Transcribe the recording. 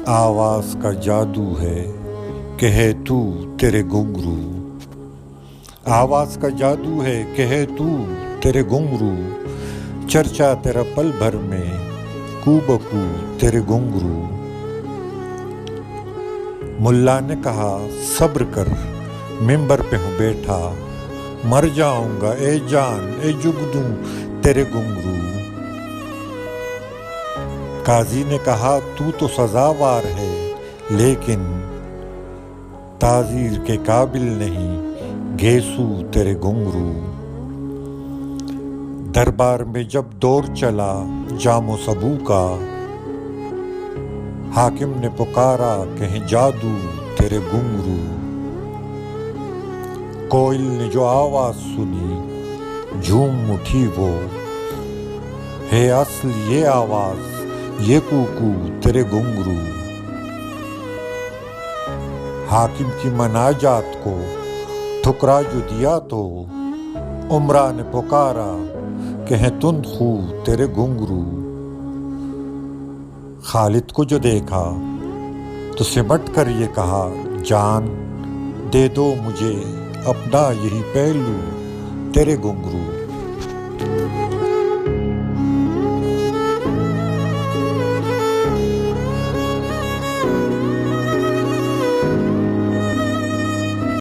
آواز کا جادو ہے کہ ہے تو تیرے گھنگرو، آواز کا جادو ہے کہ ہے تو تیرے گھنگرو، چرچا تیرا پل بھر میں کو بکو تیرے گھنگرو۔ ملا نے کہا صبر کر ممبر پہ ہوں بیٹھا، مر جاؤں گا اے جان اے جگدوں تیرے گھنگرو۔ قاضی نے کہا تو سزاوار ہے لیکن تعزیر کے قابل نہیں گھیسو تیرے گھنگرو۔ دربار میں جب دور چلا جام و سبو کا، حاکم نے پکارا کہیں جادو تیرے گھنگرو۔ کوئل نے جو آواز سنی جھوم اٹھی وہ، ہے اصل یہ آواز یہ کوکو تیرے گھنگرو۔ حاکم کی مناجات کو ٹھکرا جو دیا تو، عمرہ نے پکارا کہ ہیں تند خو تیرے گھنگرو۔ خالد کو جو دیکھا تو سمٹ کر یہ کہا جان دے دو مجھے اپنا یہی پہلو تیرے گھنگرو۔